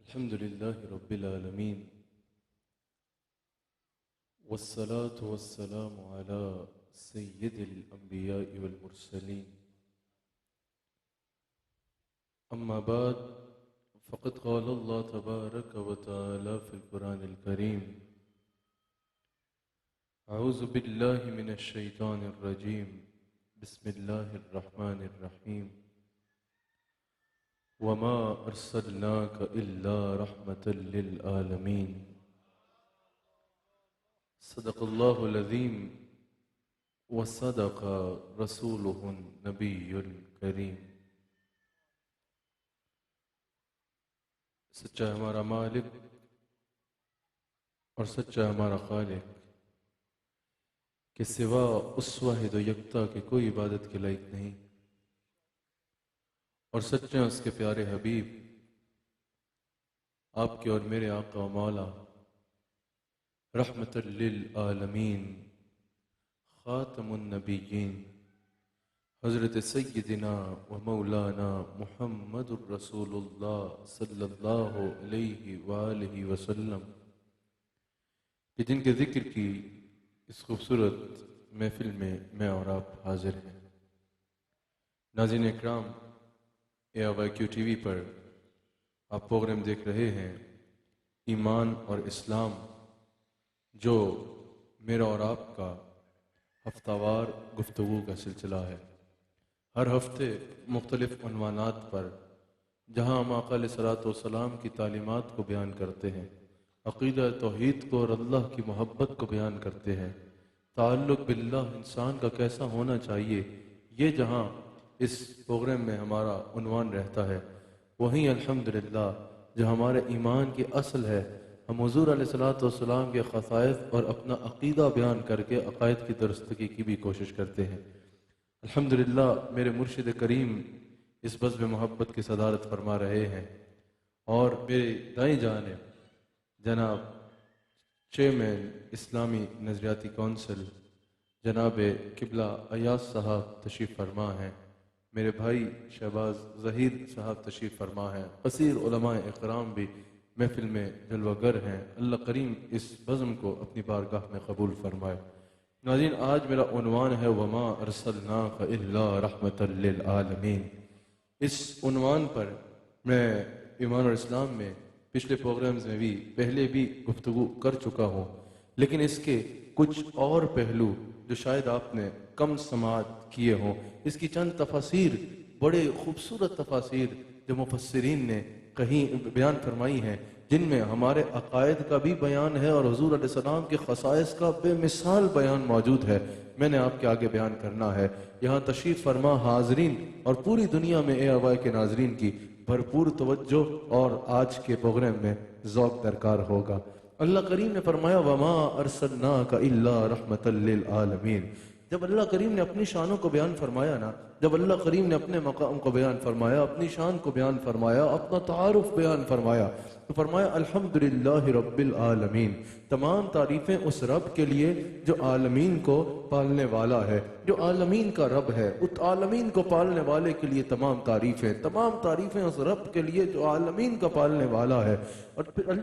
الحمد لله رب العالمين والصلاة والسلام على سيد الأنبياء والمرسلين أما بعد فقد قال الله تبارك وتعالى في القرآن الكريم أعوذ بالله من الشيطان الرجيم بسم الله الرحمن الرحيم وما أرسلناك إلا رحمة للعالمين صدق الله العظيم وصدق رسوله النبي الكريم۔ سچا ہمارا مالک اور سچا ہمارا خالق کہ سوا اس واحد و یکتا کے کوئی عبادت کے لائق نہیں، اور سچے اس کے پیارے حبیب آپ کے اور میرے آقا و مولا رحمت للعالمین خاتم النبیین حضرت سیدنا و مولانا محمد الرسول اللہ صلی اللہ علیہ وآلہ وسلم کہ جن کے ذکر کی اس خوبصورت محفل میں اور آپ حاضر ہیں۔ ناظرین اکرام، AIQ ٹی وی پر آپ پروگرام دیکھ رہے ہیں ایمان اور اسلام، جو میرا اور آپ کا ہفتہ وار گفتگو کا سلسلہ ہے۔ ہر ہفتے مختلف عنوانات پر جہاں ہم آقا علیہ الصلوۃ والسلام کی تعلیمات کو بیان کرتے ہیں، عقیدہ توحید کو اور اللہ کی محبت کو بیان کرتے ہیں، تعلق باللہ انسان کا کیسا ہونا چاہیے، یہ جہاں اس پروگرام میں ہمارا عنوان رہتا ہے، وہیں الحمدللہ جو ہمارے ایمان کی اصل ہے، ہم حضور علیہ الصلوۃ والسلام کے خصائص اور اپنا عقیدہ بیان کر کے عقائد کی درستگی کی بھی کوشش کرتے ہیں۔ الحمدللہ میرے مرشد کریم اس بزم محبت کی صدارت فرما رہے ہیں، اور میرے دائیں جانب جناب چیئرمین اسلامی نظریاتی کونسل جناب قبلہ ایاز صاحب تشریف فرما ہیں، میرے بھائی شہباز ظہیر صاحب تشریف فرما ہیں، کثیر علماء اکرام بھی محفل میں جلوہ گر ہیں۔ اللہ کریم اس بزم کو اپنی بارگاہ میں قبول فرمائے۔ ناظرین، آج میرا عنوان ہے وما ارسلناک الا رحمت للعالمین۔ اس عنوان پر میں ایمان اور اسلام میں پچھلے پروگرامز میں بھی پہلے بھی گفتگو کر چکا ہوں، لیکن اس کے کچھ اور پہلو جو شاید آپ نے کم سماعت کیے ہوں، اس کی چند تفاسیر، بڑے خوبصورت تفاسیر جو مفسرین نے کہیں بیان فرمائی ہیں، جن میں ہمارے عقائد کا بھی بیان ہے اور حضور علیہ السلام کے خصائص کا بے مثال بیان موجود ہے، میں نے آپ کے آگے بیان کرنا ہے۔ یہاں تشریف فرما حاضرین اور پوری دنیا میں AIY کے ناظرین کی بھرپور توجہ اور آج کے پروگرام میں ذوق درکار ہوگا۔ اللہ کریم نے فرمایا وما ارسلناک الا رحمت للعالمین۔ جب اللہ کریم نے اپنی شانوں کو بیان فرمایا نا، جب اللہ کریم نے اپنے مقام کو بیان فرمایا، اپنی شان کو بیان فرمایا، اپنا تعارف بیان فرمایا، تو فرمایا الحمدللہ رب العالمین، تمام تعریفیں اس رب کے لیے جو عالمین کو پالنے والا ہے، جو عالمین کا رب ہے، اس عالمین کو پالنے والے کے لیے تمام تعریفیں اس رب کے لیے جو عالمین کا پالنے والا ہے۔ اور پھر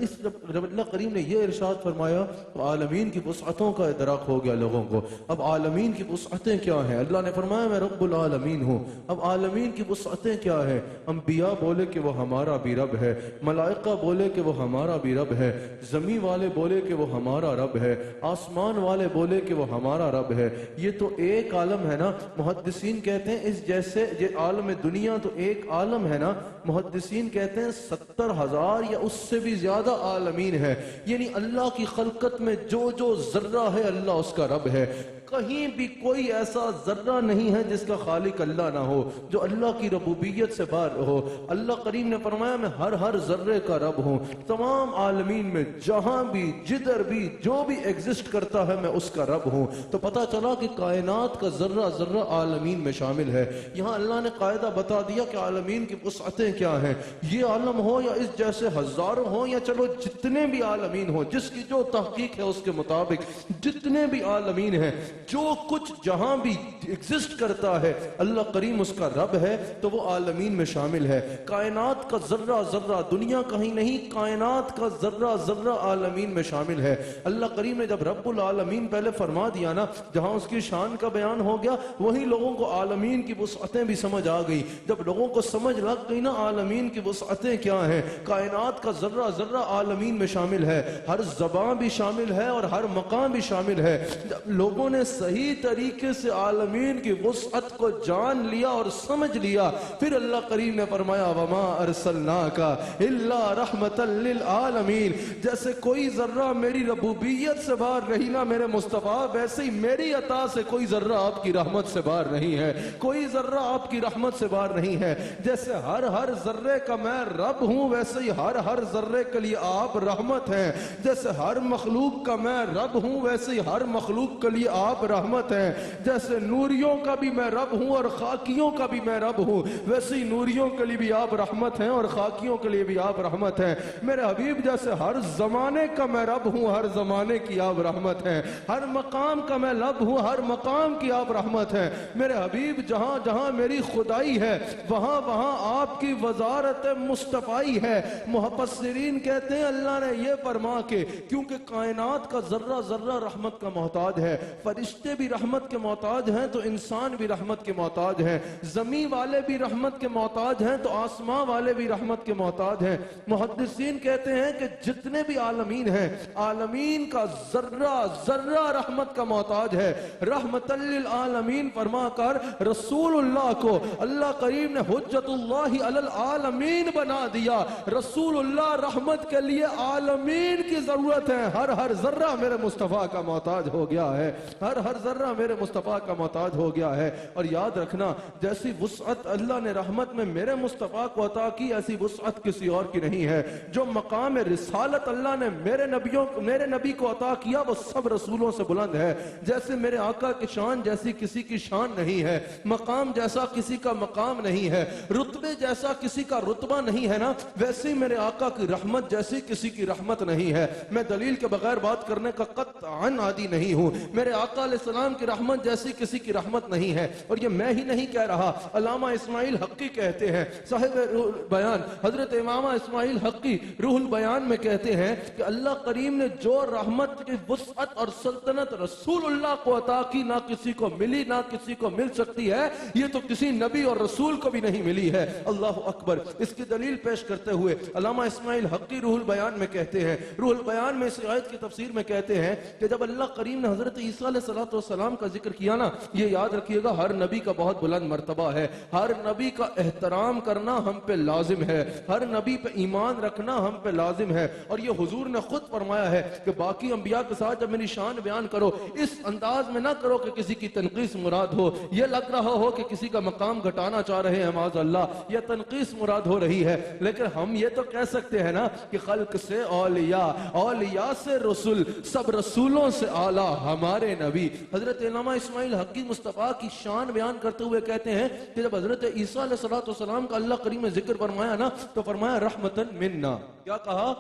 جب اللہ کریم نے یہ ارشاد فرمایا تو عالمین کی وسعتوں کا ادراک ہو گیا لوگوں کو۔ اب عالمین کی وسعتیں کیا ہیں؟ اللہ نے فرمایا میں رب العالمین ہوں۔ اب عالمین کی وسعتیں کیا ہیں؟ انبیاء بولے کہ وہ ہمارا بھی رب ہے، ملائکہ بولے کہ وہ ہمارا بھی رب ہے، زمین والے بولے کہ وہ ہمارا رب ہے، آسمان والے بولے کہ وہ ہمارا رب ہے۔ یہ تو ایک عالم ہے نا، محدثین کہتے ہیں اس جیسے یہ عالم دنیا تو ایک عالم ہے نا، محدثین کہتے ہیں 70,000 یا اس سے بھی زیادہ عالمین ہے، یعنی اللہ کی خلقت میں جو جو ذرہ ہے اللہ اس کا رب ہے۔ کہیں بھی کوئی ایسا ذرہ نہیں ہے جس کا خالق اللہ نہ ہو، جو اللہ کی ربوبیت سے باہر ہو۔ اللہ کریم نے فرمایا میں ہر ذرے کا رب ہوں، تمام عالمین میں جہاں بھی جدھر بھی جو بھی ایگزسٹ کرتا ہے میں اس کا رب ہوں۔ تو پتہ چلا کہ کائنات کا ذرہ ذرہ عالمین میں شامل ہے۔ یہاں اللہ نے قاعدہ بتا دیا کہ عالمین کی وسعتیں کیا ہیں۔ یہ عالم ہو یا اس جیسے ہزاروں ہوں یا چلو جتنے بھی عالمین ہوں، جس کی جو تحقیق ہے اس کے مطابق جتنے بھی عالمین ہیں، جو کچھ جہاں بھی ایگزسٹ کرتا ہے اللہ کریم اس کا رب ہے تو وہ عالمین میں شامل ہے. کائنات کا ذرہ ذرہ، دنیا کہیں نہیں، کائنات کا ذرہ ذرہ عالمین میں شامل ہے. اللہ کریم نے جب رب العالمین پہلے فرما دیا نا، جہاں اس کی شان کا بیان ہو گیا وہیں لوگوں کو عالمین کی وسعتیں بھی سمجھ آ گئی. جب لوگوں کو سمجھ لگ گئی نا عالمین کی وسعتیں کیا ہیں، کائنات کا ذرہ ذرہ عالمین میں شامل ہے، ہر زبان بھی شامل ہے اور ہر مقام بھی شامل ہے. جب لوگوں نے صحیح طریقے سے عالمین کی وسعت کو جان لیا اور سمجھ لیا، پھر اللہ کریم نے فرمایا وما ارسلناک الا رحمتا للعالمین. جیسے کوئی ذرہ میری ربوبیت سے باہر نہیں نا میرے مصطفیٰ، ویسے ہی میری عطا سے کوئی ذرہ آپ کی رحمت سے باہر نہیں ہے، کوئی ذرہ آپ کی رحمت سے باہر نہیں ہے. جیسے ہر ذرے کا میں رب ہوں، ویسے ہی ہر ذرے کے لیے آپ رحمت ہیں. جیسے ہر مخلوق کا میں رب ہوں، ویسے ہی ہر مخلوق کے لیے آپ رحمت ہیں. جیسے نوریوں کا بھی میں رب ہوں اور خاکیوں کا بھی میں رب ہوں، ویسے ہی نوریوں کے لیے بھی آپ رحمت ہیں اور خاکیوں کے لیے بھی آپ رحمت ہیں. میرے حبیب جیسے ہر زمانے کا میں رب ہوں، ہر زمانے کی آپ رحمت ہیں. ہر مقام کا میں رب ہوں، ہر مقام کی آپ رحمت ہیں. میرے حبیب جہاں جہاں میری خدائی ہے وہاں وہاں آپ کی وزارت مصطفائی ہے. مفسرین کہتے ہیں اللہ نے یہ فرما کے کیونکہ کائنات کا ذرہ ذرہ رحمت کا محتاج ہے، فرشتے بھی رحمت کے محتاج ہیں تو انسان بھی رحمت کے محتاج ہیں، زمین والے بھی رحمت کے محتاج ہیں تو آسمان والے بھی رحمت کے محتاج ہیں. محدثین کہتے ہیں کہ جتنے بھی عالمین ہیں، عالمین کا ذرہ ذرہ رحمت کا محتاج ہے. رحمت للعالمین فرما کر رسول اللہ کو اللہ کریم نے حجت اللہ علی العالمین بنا دیا. رسول اللہ رحمت کے لیے عالمین کی ضرورت ہے. ہر ذرہ میرے مصطفیٰ کا محتاج ہو گیا ہے، ہر ذرہ میرے مصطفیٰ کا محتاج ہو گیا ہے. اور یاد رکھنا جیسی وسعت اللہ نے رحمت میں میرے مصطفیٰ کو عطا کی ایسی وسعت کسی اور کی نہیں ہے. جو مقام رسالت اللہ نے میرے نبی کو عطا کیا وہ سب رسولوں سے بلند ہے. جیسے میرے آقا کی شان جیسی کسی کی شان نہیں ہے، مقام جیسا کسی کا مقام نہیں ہے، رتبے جیسا کسی کا رتبہ نہیں ہے نا، ویسے ہی میرے آقا کی رحمت جیسی کسی کی رحمت نہیں ہے. میں دلیل کے بغیر بات کرنے کا قطعاً عادی نہیں ہوں. میرے آقا علیہ السلام کی رحمت جیسی کسی کی رحمت نہیں ہے. اور یہ میں ہی نہیں کہہ رہا، علامہ اسماعیل حقی کہتے ہیں، صاحب روح البیان حضرت امامہ اسماعیل حقی روح البیان میں کہتے ہیں کہ اللہ کریم نے جو رحمت کی وسعت اور سلطنت رسول اللہ کو عطا کی نہ کسی کو ملی نہ کسی کو مل سکتی ہے. یہ تو کسی نبی اور رسول کو بھی نہیں ملی ہے. اللہ اکبر. اس کی دلیل پیش کرتے ہوئے علامہ اسماعیل حقی روح البیان میں کہتے ہیں، روح البیان میں اس آیت کی تفسیر میں کہتے ہیں کہ جب اللہ کریم نے حضرت عیسیٰ علیہ السلام کا ذکر کیا نا، یہ یاد رکھیے گا ہر نبی کا بہت بلند مرتبہ ہے، ہر نبی کا احترام کرنا ہم پہ لازم ہے، ہر نبی پہ ایمان رکھنا ہم پہ لازم ہے. اور یہ حضور نے خود فرمایا ہے کہ باقی انبیاء کے ساتھ جب میری شان بیان کرو اس انداز میں نہ کرو کہ کسی کی تنقیص مراد ہو، یہ لگ رہا ہو کہ کسی کا مقام گھٹانا چاہ رہے ہیں معاذ اللہ، یہ تنقیص مراد ہو رہی ہے. لیکن ہم یہ تو کہہ سکتے ہیں نا کہ خلق سے اولیاء، اولیاء سے رسول، سب رسولوں سے اعلیٰ ہمارے نبی. حضرت علامہ اسماعیل حقی مصطفیٰ کی شان بیان کرتے ہوئے کہتے ہیں کہ جب حضرت عیسیٰ علیہ السلام کا اللہ کریم نے ذکر فرمایا نا تو فرمایا رحمتن منا. کیا کہا؟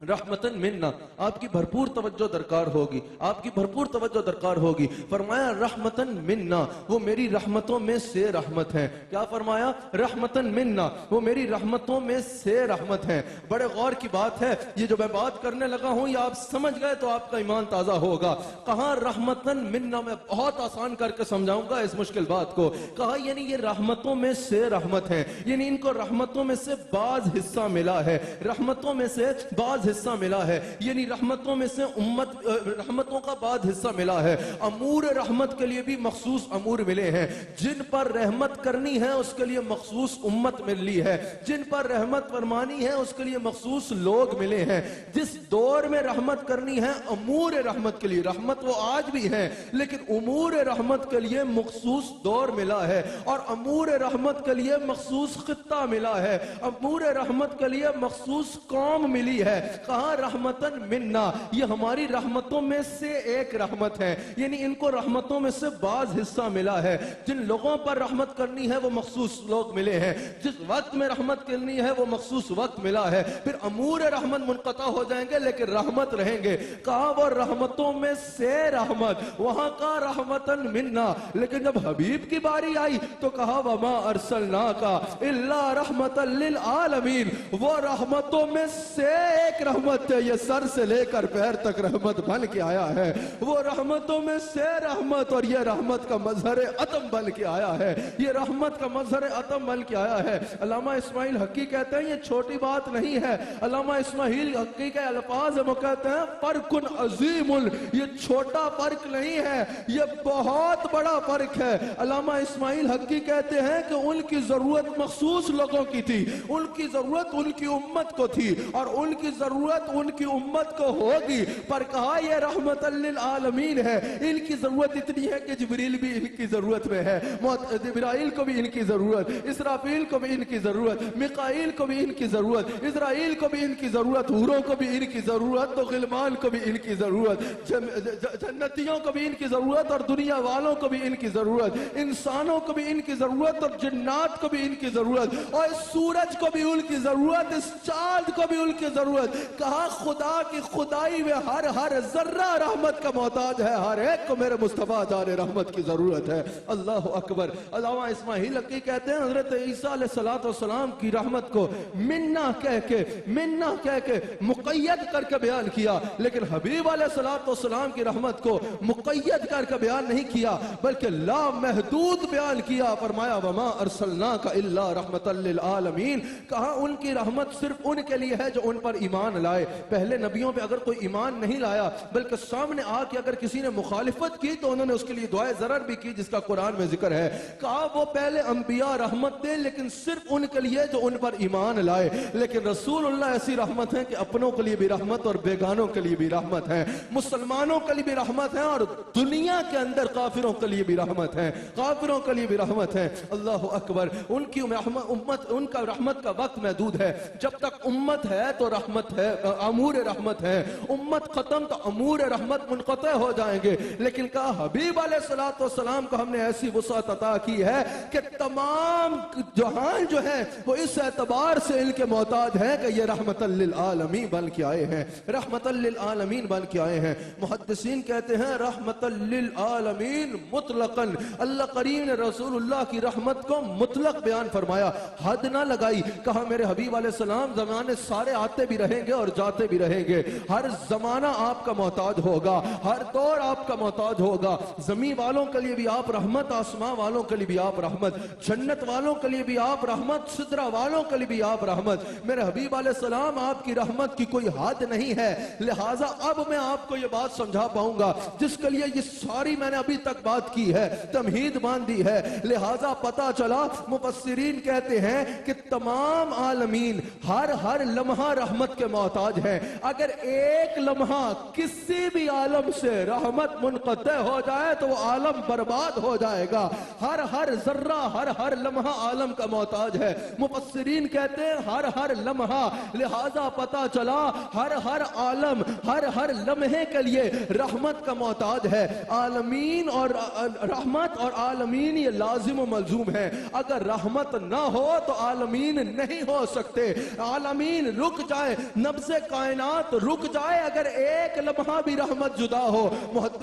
رحمتن منا. آپ کی بھرپور توجہ درکار ہوگی، آپ کی بھرپور توجہ درکار ہوگی. فرمایا رحمتن منا، وہ میری رحمتوں میں سے رحمت ہیں. کیا فرمایا؟ رحمتن منا، وہ میری رحمتوں میں سے رحمت ہیں. بڑے غور کی بات ہے، یہ جو میں بات کرنے لگا ہوں یہ آپ سمجھ گئے تو آپ کا ایمان تازہ ہوگا. کہاں رحمتن منا؟ میں بہت آسان کر کے سمجھاؤں گا اس مشکل بات کو. کہا یعنی یہ رحمتوں میں سے رحمت ہیں، یعنی ان کو رحمتوں میں سے بعض حصہ ملا ہے، رحمتوں میں سے بعض حصہ ملا ہے، یعنی رحمتوں میں سے رحمتوں کا بعض حصہ ملا ہے. امور رحمت کے لیے بھی مخصوص امور ملے ہیں. جن پر رحمت کرنی ہے اس کے لیے مخصوص امت ملی ہے، جن پر رحمت فرمانی ہے اس کے لیے مخصوص لوگ ملے ہیں. جس دور میں رحمت کرنی ہے امور رحمت کے لیے، رحمت وہ آج بھی ہے لیکن امور رحمت کے لیے مخصوص دور ملا ہے، اور امور رحمت کے لیے مخصوص خطہ ملا ہے، امور رحمت کے لیے مخصوص قوم ملی ہے. کہا رحمتن منا، یہ ہماری رحمتوں میں سے ایک رحمت ہے، یعنی ان کو رحمتوں میں سے بعض حصہ ملا ہے۔ جن لوگوں پر رحمت کرنی ہے وہ مخصوص لوگ ملے ہیں، جس وقت میں رحمت کرنی ہے وہ مخصوص وقت ملا ہے، پھر امور رحمت منقطع ہو جائیں گے لیکن رحمت رہیں گے۔ کہا وہ رحمتوں میں سے رحمت، وہاں کا رحمتن منا، لیکن جب حبیب کی باری آئی تو کہا وما ارسلناک الا رحمتا للعالمین، وہ رحمتوں میں سے ایک رحمت ہے، یہ سر سے لے کر پیر تک رحمت بن کے آیا ہے، وہ رحمتوں میں سے رحمت، اور یہ رحمت کا مظہر عطم بن کے آیا ہے، یہ رحمت کا مظہر عطم بن کے آیا ہے۔ علامہ اسماعیل حقی کہتے ہیں یہ چھوٹی بات نہیں ہے، علامہ اسماعیل حقی کے الفاظ وہ کہتے ہیں فرق عظیم، یہ چھوٹا فرق نہیں ہے، یہ بہت بڑا فرق ہے۔ علامہ اسماعیل حقی کہتے ہیں کہ ان کی ضرورت مخصوص لوگوں کی تھی، ان کی ضرورت ان کی امت کو تھی، اور ان کی ضرورت ان کی امت کو ہوگی، پر کہا یہ رحمت للعالمین ہے۔ ان کی ضرورت اتنی ہے کہ جبریل بھی ان کی ضرورت میں ہے، جبرائیل کو بھی ان کی ضرورت، اسرافیل کو بھی ان کی ضرورت، میکائیل کو بھی ان کی ضرورت، اسرائیل کو بھی ان کی ضرورت، حوروں کو بھی ان کی ضرورت، تو غلمان کو بھی ان کی ضرورت، جنتیوں کو بھی ان کی ضرورت، اور دنیا والوں کو بھی ان کی ضرورت، انسانوں کو بھی ان کی ضرورت، اور جنات کو بھی ان کی ضرورت، اور اس سورج کو بھی ان کی ضرورت، اس چاند کو بھی ان کی ضرورت۔ کہا خدا کی خدائی میں ہر ذرہ رحمت کا محتاج ہے، ہر ایک کو میرے مصطفیٰ جان رحمت کی ضرورت ہے۔ اللہ اکبر۔ علامہ اسماعیل حقی کہتے ہیں حضرت عیسیٰ علیہ السلام کی رحمت کو منا کہہ کے مقید کر کے بیان کیا، لیکن حبیب علیہ السلام کی رحمت کو مقید کر کے بیان نہیں کیا بلکہ لا محدود بیان کیا۔ فرمایا وما ارسلناک الا رحمتا للعالمین، کہا ان کی رحمت صرف ان کے لیے ہے جو ان پر ایمان لائے۔ پہلے نبیوں پہ اگر کوئی ایمان نہیں لایا بلکہ سامنے آ کے اگر کسی نے مخالفت کی تو انہوں نے اس کے لیے دعائے ضرر بھی کی، جس کا قرآن میں ذکر ہے۔ کہا وہ پہلے انبیاء رحمت دے لیکن صرف ان کے لیے جو ان پر ایمان لائے، لیکن رسول اللہ ایسی رحمت ہے کہ اپنوں کے لیے بھی رحمت اور بیگانوں کے لیے بھی رحمت ہے، مسلمانوں کے لیے بھی رحمت ہے اور دنیا کے اندر کافروں کے لیے بھی رحمت ہے، کافروں کے لیے بھی رحمت ہے۔ اللہ اکبر۔ ان کی امت، ان کا رحمت کا وقت محدود ہے، جب تک امت ہے تو رحمت ہے، امور رحمت ہے، امت ختم تو امور رحمت منقطع ہو جائیں گے، لیکن کہا حبیب علیہ السلام کو ہم نے ایسی وسعت عطا کی ہے کہ تمام جہان جو ہے وہ اس اعتبار سے ان کے محتاج ہے کہ یہ رحمت للعالمین بن کے آئے ہیں، رحمت للعالمین بن کے آئے ہیں۔ محدثین کہتے ہیں رحمت للعالمین مطلقاً، اللہ کریم نے رسول اللہ کی رحمت کو مطلق بیان فرمایا، حد نہ لگائی۔ کہا میرے حبیب علیہ السلام زمانے سارے آتے بھی رہیں گے اور جاتے بھی رہیں گے، ہر زمانہ آپ کا محتاج ہوگا، ہر دور آپ کا محتاج ہوگا۔ زمین والوں کے لیے بھی آپ رحمت، آسمان والوں کے لیے بھی آپ رحمت، جنت والوں کے لیے بھی آپ رحمت، سدرہ والوں کے لیے بھی آپ رحمت۔ میرے حبیب علیہ السلام آپ کی رحمت کی کوئی حد نہیں ہے، لہٰذا اب میں آپ کو یہ بات سمجھا پاؤں گا جس کے لیے یہ ساری میں نے ابھی تک بات کی ہے، تمہید باندھی ہے۔ لہٰذا پتا چلا، مفسرین کہتے ہیں کہ تمام عالمین ہر لمحہ رحمت کے محتاج ہیں۔ اگر ایک لمحہ کسی بھی عالم سے رحمت منقطع ہو جائے تو وہ عالم برباد ہو جائے گا۔ ہر ذرہ، ہر لمحہ عالم کا محتاج ہے۔ مفسرین کہتے ہیں ہر لمحہ، لہذا پتا چلا ہر عالم ہر لمحے کے لیے رحمت کا محتاج ہے۔ عالمین اور رحمت اور عالمین یہ لازم و ملزوم ہے، اگر رحمت نہ ہو تو عالمین نہیں ہو سکتے۔ عالمین رک جائے، نبض کائنات رک جائے اگر ایک لمحہ بھی رحمت جدا ہو۔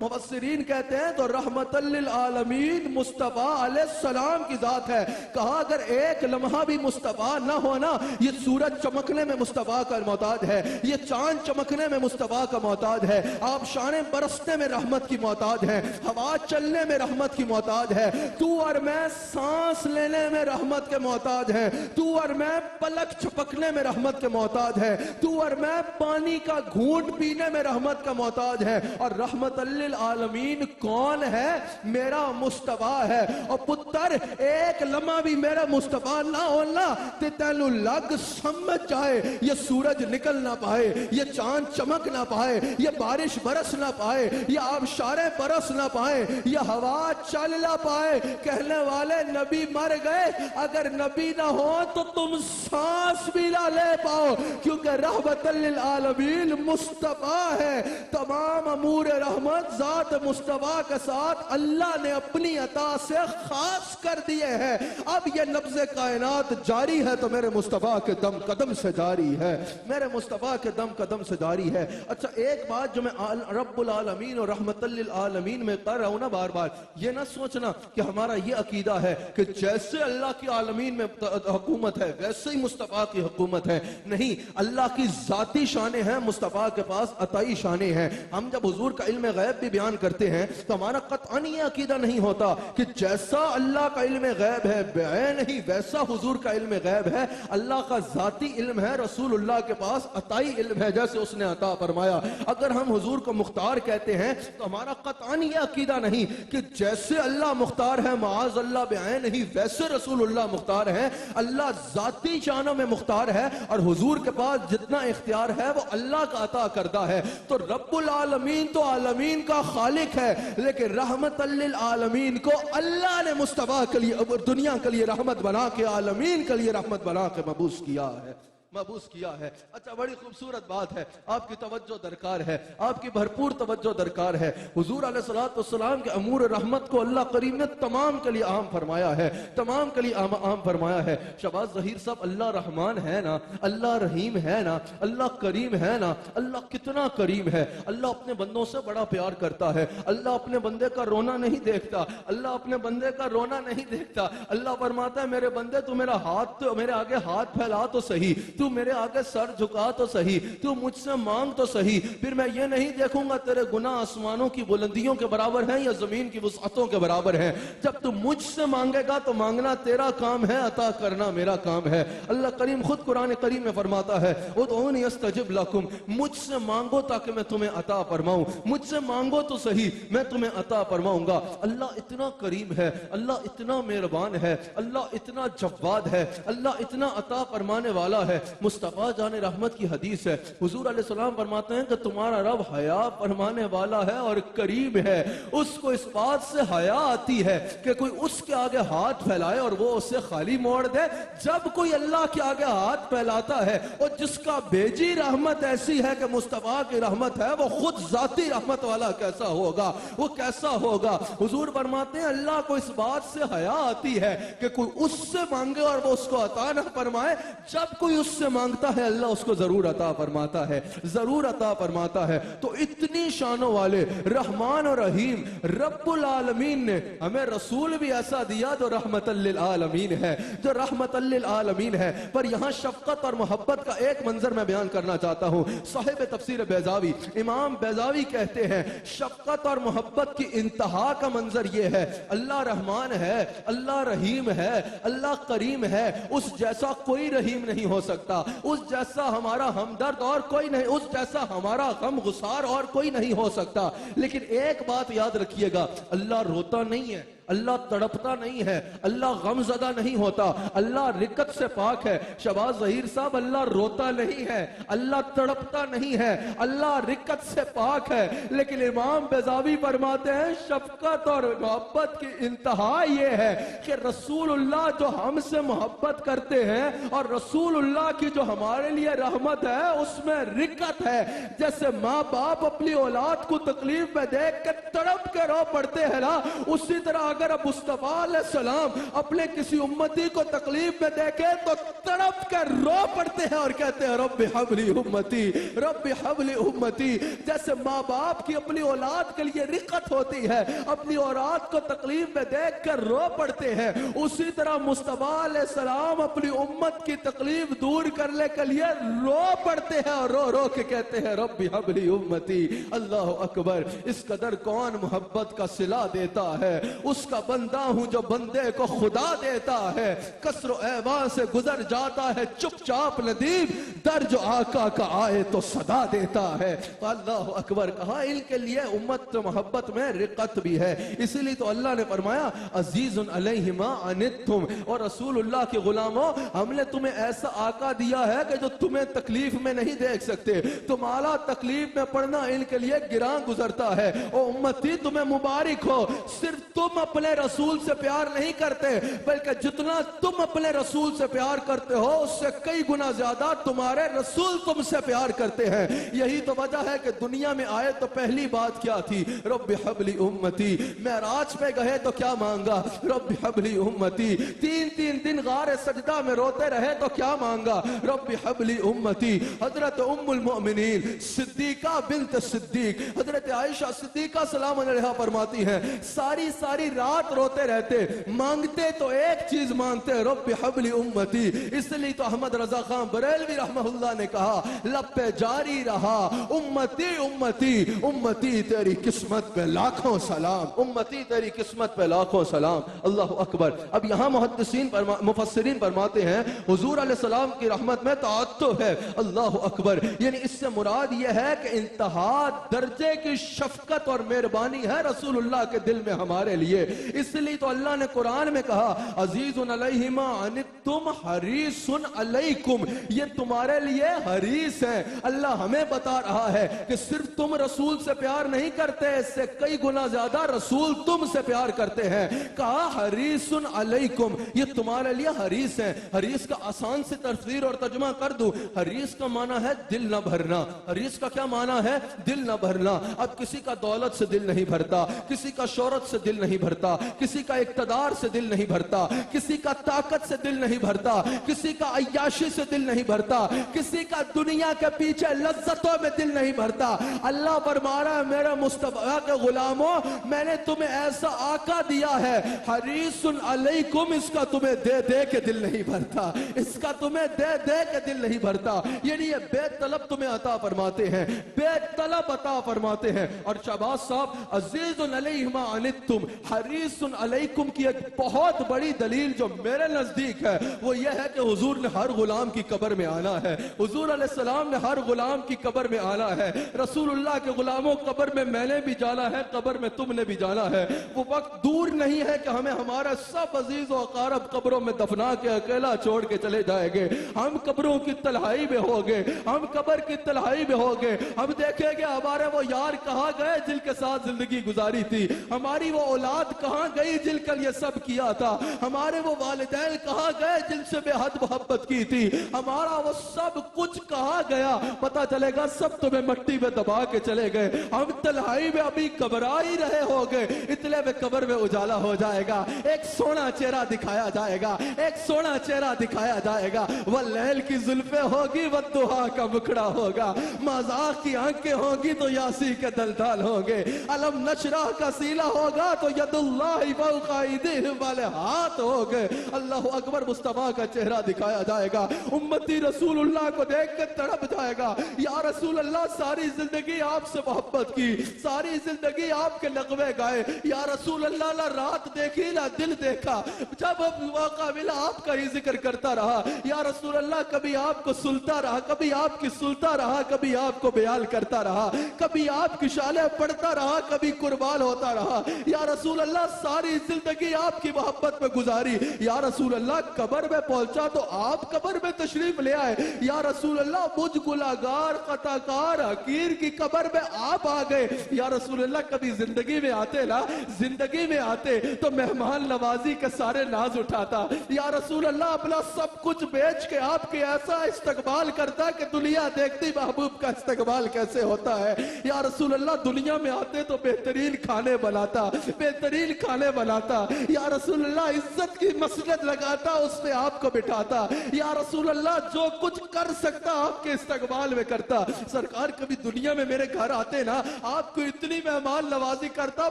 مفسرین کہتے ہیں تو رحمت للعالمین مصطفیٰ علیہ السلام کی ذات ہے۔ کہا اگر ایک لمحہ بھی مصطفیٰ نہ ہونا، یہ سورج چمکنے میں مصطفیٰ کا محتاج ہے، یہ چاند چمکنے میں مصطفیٰ کا محتاج ہے، آبشاریں برسنے میں رحمت کی محتاج ہے، ہوا چلنے میں رحمت کی محتاج ہے، تو اور میں سانس لینے میں رحمت کے محتاج ہے، تو اور میں پلک چھپکنے میں رحمت کے محتاج ہے، تو اور میں پانی کا گھونٹ پینے میں رحمت کا محتاج ہے۔ اور رحمت للعالمین کون ہے؟ میرا مصطفیٰ ہے۔ اور پتر ایک لمحہ بھی میرا مصطفیٰ نہ ہونا تے تینو لگ سمجھ جائے، یہ سورج نکل نہ پائے، یہ چاند چمک نہ پائے، یہ بارش برس نہ پائے، یہ آبشاریں برس نہ پائے، یہ ہوا چل نہ پائے۔ کہنے والے نبی مر گئے، اگر نبی نہ ہو تو تم سانس بھی نہ لے پاؤ، کیونکہ رحمت للعالمین مصطفیٰ ہے. تمام امور رحمت ذات مصطفیٰ کے ساتھ اللہ نے اپنی عطا سے خاص کر دیے ہیں. اب یہ نبض کائنات جاری ہے تو میرے مصطفیٰ کے دم قدم سے جاری ہے, میرے مصطفیٰ کے دم قدم سے جاری ہے. اچھا ایک بات جو میں رب العالمین اور رحمت للعالمین میں کر رہا ہوں نا بار بار, یہ نہ سوچنا کہ ہمارا یہ عقیدہ ہے کہ جیسے اللہ کی عالمین میں حکومت ہے ویسے ہی مصطفیٰ کی حکومت ہے. نہیں, اللہ کی ذاتی شانیں ہیں, مصطفیٰ کے پاس عطائی شانیں ہیں. ہم جب حضور کا علم غیب بھی بیان کرتے ہیں تو ہمارا قطعاً یہ عقیدہ نہیں ہوتا کہ جیسا اللہ کا علم غیب ہے بعین ہی ویسا حضور کا علم غیب ہے. اللہ کا ذاتی علم ہے, رسول اللہ کے پاس عطائی علم ہے جیسے اس نے عطا فرمایا. اگر ہم حضور کو مختار کہتے ہیں تو ہمارا قطعاً یہ عقیدہ نہیں کہ جیسے اللہ مختار ہے معاذ اللہ بعین ہی ویسے رسول اللہ مختار ہے. اللہ ذاتی شانوں میں مختار ہے اور حضور کے پاس جتنا اختیار ہے وہ اللہ کا عطا کردہ ہے. تو رب العالمین تو عالمین کا خالق ہے, لیکن رحمت للعالمین کو اللہ نے مصطفیٰ کے لیے دنیا کے لیے رحمت بنا کے عالمین کے لیے رحمت بنا کے مبعوث کیا ہے, مبعوث کیا ہے. اچھا بڑی خوبصورت بات ہے, آپ کی توجہ درکار ہے, آپ کی بھرپور توجہ درکار ہے. حضور علیہ السلام کے امور رحمت کو اللہ کریم نے تمام کے لیے عام فرمایا ہے, تمام کے لیے عام فرمایا ہے. شہباز ظہیر صاحب, اللہ رحمان ہے نا, اللہ رحیم ہے نا, اللہ کریم ہے نا. اللہ کتنا کریم ہے, اللہ اپنے بندوں سے بڑا پیار کرتا ہے. اللہ اپنے بندے کا رونا نہیں دیکھتا, اللہ اپنے بندے کا رونا نہیں دیکھتا. اللہ فرماتا ہے میرے بندے تو میرا ہاتھ تو میرے آگے ہاتھ پھیلا تو صحیح, تو میرے آگے سر جھکا تو صحیح, تو مجھ سے مانگ تو صحیح. پھر میں یہ نہیں دیکھوں گا تیرے گناہ آسمانوں کی بلندیوں کے برابر ہیں یا زمین کی وسعتوں کے برابر ہیں. جب تو مجھ سے مانگے گا تو مانگنا تیرا کام ہے, عطا کرنا میرا کام ہے. اللہ کریم خود قرآن کریم میں فرماتا ہے ادعونی استجب لکم, مجھ سے مانگو تاکہ میں تمہیں عطا فرماؤں, مجھ سے مانگو تو صحیح میں تمہیں عطا فرماؤں گا. اللہ اتنا کریم ہے, اللہ اتنا مہربان ہے, اللہ اتنا جواد ہے, اللہ اتنا عطا فرمانے والا ہے. مصطفیٰ جان رحمت کی حدیث ہے, حضور علیہ السلام فرماتے ہیں کہ تمہارا رب حیا فرمانے والا ہے اور کریم ہے. اس کو اس بات سے حیا آتی ہے کہ کوئی اس کے آگے ہاتھ پھیلائے اور وہ اسے خالی موڑ دے. جب کوئی اللہ کے آگے ہاتھ پھیلاتا ہے اور جس کا بھیجی رحمت ایسی ہے کہ مصطفیٰ کی رحمت ہے, وہ خود ذاتی رحمت والا کیسا ہوگا, وہ کیسا ہوگا. حضور فرماتے ہیں اللہ کو اس بات سے حیا آتی ہے کہ کوئی اس سے مانگے اور وہ اس کو عطا نہ فرمائے. جب کوئی اس سے مانگتا ہے اللہ اس کو ضرور عطا فرماتا ہے, ضرور عطا فرماتا ہے. تو اتنی شانوں والے رحمان اور رحیم رب العالمین نے ہمیں رسول بھی ایسا دیا جو رحمت للعالمین ہے, جو رحمت للعالمین ہے. پر یہاں شفقت اور محبت کا ایک منظر میں بیان کرنا چاہتا ہوں. صاحب تفسیر بیضاوی امام بیضاوی کہتے ہیں شفقت اور محبت کی انتہا کا منظر یہ ہے, اللہ رحمان ہے, اللہ رحیم ہے, اللہ کریم ہے, اس جیسا کوئی رحیم نہیں ہو سکتا, اس جیسا ہمارا ہمدرد اور کوئی نہیں, اس جیسا ہمارا غم گسار اور کوئی نہیں ہو سکتا. لیکن ایک بات یاد رکھیے گا, اللہ روتا نہیں ہے, اللہ تڑپتا نہیں ہے, اللہ غم زدہ نہیں ہوتا, اللہ رکت سے پاک ہے. شہباز ظہیر صاحب, اللہ روتا نہیں ہے, اللہ تڑپتا نہیں ہے, اللہ رکت سے پاک ہے. لیکن امام بیضاوی فرماتے ہیں شفقت اور محبت کی انتہا یہ ہے کہ رسول اللہ جو ہم سے محبت کرتے ہیں اور رسول اللہ کی جو ہمارے لیے رحمت ہے اس میں رکت ہے. جیسے ماں باپ اپنی اولاد کو تکلیف میں دیکھ کے تڑپ کے رو پڑتے ہیں نا, اسی طرح اگر اب مصطفیٰ علیہ السلام اپنے کسی امتی کو تکلیف میں دیکھے تو تڑپ کے رو پڑتے ہیں اور کہتے ہیں رب حبلی امتی, رب حبلی امتی. جیسے ماں باپ کی اپنی اولاد کے لیے رقت ہوتی ہے, اپنی اولاد کو تکلیف میں دیکھ کر رو پڑتے ہیں, اسی طرح مصطفیٰ علیہ السلام اپنی امت کی تکلیف دور کرنے کے لیے رو پڑتے ہیں اور رو رو کے کہتے ہیں رب حبلی امتی. اللہ اکبر, اس قدر کون محبت کا صلہ دیتا ہے, اس کا بندہ ہوں جو بندے کو خدا دیتا ہے. کسر و ایوان سے گزر جاتا ہے چپ چاپ ندیم, در جو آقا کا آئے تو صدا دیتا ہے. اللہ اکبر کہا, ان کے لیے امت محبت میں رقت بھی ہے. اسی لیے تو اللہ نے فرمایا عزیز علیہ ما عنتم, اور رسول اللہ کے غلاموں ہم نے تمہیں ایسا آقا دیا ہے کہ جو تمہیں تکلیف میں نہیں دیکھ سکتے. تمہارا تکلیف میں پڑنا ان کے لیے گراں گزرتا ہے. او امتی تمہیں مبارک ہو, صرف تم اپنے اپنے رسول سے پیار نہیں کرتے، بلکہ جتنا تم اپنے رسول سے پیار کرتے ہو اس سے کئی گنا زیادہ تمہارے رسول تم سے پیار کرتے ہیں۔ یہی تو وجہ ہے کہ دنیا میں آئے تو پہلی بات کیا تھی؟ رب حب لی امتی۔ معراج پہ گئے تو کیا مانگا؟ رب حب لی امتی۔ تین دن غار سجدہ میں روتے رہے تو کیا مانگا؟ رب حب لی امتی۔ حضرت ام المؤمنین صدیقہ بنت صدیق حضرت عائشہ صدیقہ سلام علیہا فرماتی ہیں ساری رات روتے رہتے، مانگتے تو ایک چیز مانگتے، رب حب لی امتی۔ اس لیے تو احمد رضا خان بریلوی رحمہ اللہ نے کہا لب پہ جاری رہا امتی امتی امتی تیری قسمت پہ لاکھوں سلام، امتی تیری قسمت پہ لاکھوں سلام۔ اللہ اکبر۔ اب یہاں مفسرین فرماتے ہیں حضور علیہ السلام کی رحمت میں تعطف ہے۔ اللہ اکبر، یعنی اس سے مراد یہ ہے کہ انتہا درجے کی شفقت اور مہربانی ہے رسول اللہ کے دل میں ہمارے لیے۔ اس لیے تو اللہ نے قرآن میں کہا عزیز علیہ ما عنتم حریص علیکم، یہ تمہارے لیے حریص ہیں۔ اللہ ہمیں بتا رہا ہے کہ صرف تم رسول سے پیار نہیں کرتے، اس سے کئی گنا زیادہ رسول تم سے پیار کرتے ہیں۔ کہا حریص علیکم، یہ تمہارے لیے حریص ہیں۔ حریص کا آسان سے تفسیر اور ترجمہ کر دوں، حریص کا معنی ہے دل نہ بھرنا۔ حریص کا کیا معنی ہے؟ دل نہ بھرنا۔ اب کسی کا دولت سے دل نہیں بھرتا، کسی کا شہرت سے دل نہیں بھرتا، کسی کا اقتدار سے دل نہیں بھرتا، کسی کا طاقت سے دل نہیں بھرتا، کسی کا عیاشی سے دل نہیں بھرتا، کسی کا دنیا کے پیچھے لذتوں میں دل نہیں بھرتا۔ اللہ فرما رہا ہے میرے مصطفیٰ کے غلاموں، میں نے تمہیں ایسا آقا دیا ہے حریص علیکم، اس کا تمہیں دے دے کے دل نہیں بھرتا، اس کا تمہیں دے دے کے دل نہیں بھرتا۔ یعنی یہ بے طلب تمہیں عطا فرماتے ہیں، بے طلب عطا فرماتے ہیں۔ اور شہباز صاحب عزیز علیہ ما عنتم حریص علیکم کی ایک بہت بڑی دلیل جو میرے نزدیک ہے وہ یہ ہے کہ حضور نے ہر غلام کی قبر میں آنا ہے، حضور علیہ السلام نے ہر غلام کی قبر میں آنا ہے۔ رسول اللہ کے غلاموں قبر میں نے بھی جانا ہے، قبر میں تم نے بھی جانا ہے۔ وہ وقت دور نہیں ہے کہ ہمیں ہمارا سب عزیز و اقارب قبروں میں دفنا کے اکیلا چھوڑ کے چلے جائیں گے۔ ہم قبروں کی تنہائی میں ہوگے، ہم قبر کی تنہائی میں ہوگے، ہم دیکھیں گے ہمارے وہ یار کہاں گئے جن کے ساتھ زندگی گزاری تھی، ہماری وہ اولاد کہاں گئی جن کا یہ سب کیا تھا، ہمارے وہ والدین کہاں گئے جن سے بے حد محبت کی تھی، ہمارا وہ سب کچھ کہاں گیا؟ پتا چلے گا سب تمہیں مٹی میں دبا کے چلے گئے۔ ہم تنہائی میں ابھی گھبرا ہی رہے ہوگے، اتنے میں قبر میں اجالا ہو جائے گا، ایک سونا چہرہ دکھایا جائے گا، ایک سونا چہرہ دکھایا جائے گا۔ واللیل کی زلفیں ہوگی والضحیٰ کا مکھڑا ہوگا، مذاق کی آنکھیں ہوں گی تو یاسی کے دلدال ہوں گے، علم نشرح کا سینہ ہوگا تو ید اللہ فوق ایدیہم والے ہاتھ ہوگے۔ اللہ اکبر، مصطفیٰ کا چہرہ دکھایا جائے گا، امتی رسول اللہ کو دیکھ کے تڑپ جائے گا، یا رسول اللہ ساری زندگی آپ سے محبت کی، ساری زندگی آپ کے نغمے گائے، یا رسول اللہ نہ رات دیکھی نہ دل دیکھا، جب موقع ملا آپ کا ہی ذکر کرتا رہا، یا رسول اللہ کبھی آپ کو سلتا رہا، کبھی آپ کی سلتا رہا، کبھی آپ کو بیان کرتا رہا، کبھی آپ کی شالیں پڑھتا رہا، کبھی قربان ہوتا رہا، یا رسول اللہ ساری زندگی آپ کی محبت میں گزاری، یا رسول اللہ قبر میں پہنچا تو آپ قبر میں تشریف لے آئے، یا رسول اللہ مجھ گناہگار خطاکار حقیر کی قبر میں آپ آ گئے، یا رسول اللہ کبھی زندگی میں آتے نا، زندگی میں آتے تو مہمان نوازی کے سارے ناز اٹھاتا، یا رسول اللہ اپنا سب کچھ بیچ کے آپ کے ایسا استقبال کرتا کہ دنیا دیکھتی محبوب کا استقبال کیسے ہوتا ہے، یا رسول اللہ دنیا میں آتے تو بہترین کھانے بناتا، بہترین کھانے بناتا، یا رسول اللہ عزت کی مسجد لگاتا اس پہ آپ کو بٹھاتا، یا رسول اللہ جو کچھ کر سکتا آپ کے استقبال میں کرتا۔ سرکار کبھی دنیا میں میرے گھر آتے نا، آپ کو اتنی مہمان نوازی کرتا،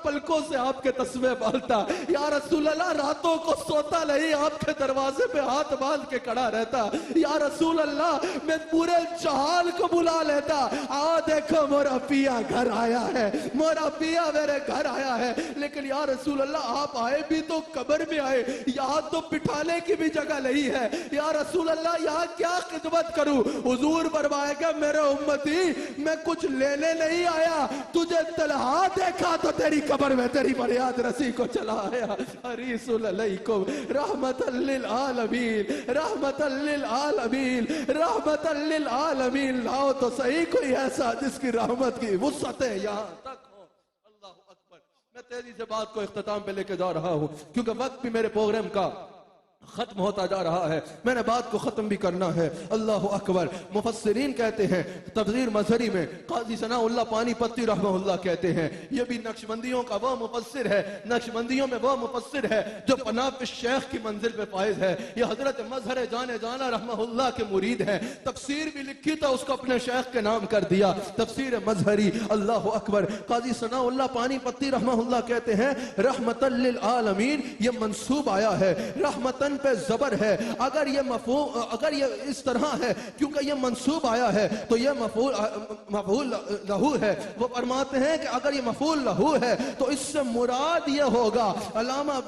پلکوں سے آپ کے تسبیح بالتا، یا رسول اللہ راتوں کو سوتا نہیں، آپ کے دروازے پہ ہاتھ باندھ کے کھڑا رہتا، یا رسول اللہ میں پورے جہان کو بلا لیتا، آؤ دیکھو میرا پیا گھر آیا ہے، میرا پیا میرے گھر آیا ہے، لیکن یا رسول اللہ آپ آئے بھی تو قبر میں آئے، یہاں تو بٹھانے کی بھی جگہ نہیں ہے، یا رسول اللہ یہاں کیا خدمت کروں؟ حضور فرمائے گا میرے امتی میں کچھ لینے نہیں آیا، تجھے تنہا دیکھا تو تیری قبر میں تیری فریاد رسی کو چلا آیا۔ حریص علیکم رحمت للعالمین، رحمت للعالمین، رحمت للعالمین، لاؤ تو صحیح کوئی ایسا جس کی رحمت کی وسعتیں یہاں تک ہوں۔ اللہ اکبر، میں تیزی سے بات کو اختتام پہ لے کے جا رہا ہوں کیونکہ وقت بھی میرے پروگرام کا ختم ہوتا جا رہا ہے. میں نے بات کو ختم بھی کرنا ہے. اللہ اکبر. مفسرین کہتے ہیں تفسیر مظہری میں قاضی ثناء اللہ پانی پتی رحمہ اللہ کہتے ہیں یہ بھی نقشبندیوں کا وہ مفسر ہے, نقشبندیوں میں وہ مفسر ہے جو پناہ شیخ کی منزل پہ فائز ہے. یہ حضرت مظہر جانے جانا رحمہ اللہ کے مرید ہیں. تفسیر بھی لکھی تو اس کو اپنے شیخ کے نام کر دیا, تفسیر مظہری. اللہ اکبر. قاضی ثناء اللہ پانی پتی رحمہ اللہ کہتے ہیں رحمتاً للعالمین یہ منصوب آیا ہے, رحمتاً پہ زبر ہے. اگر یہ مفعول, اگر یہ اس طرح ہے کیونکہ یہ منصوب آیا ہے تو یہ مفعول لہو ہے. وہ فرماتے ہیں کہ اگر یہ مفعول لہو ہے تو اس سے مراد یہ ہوگا, علامہ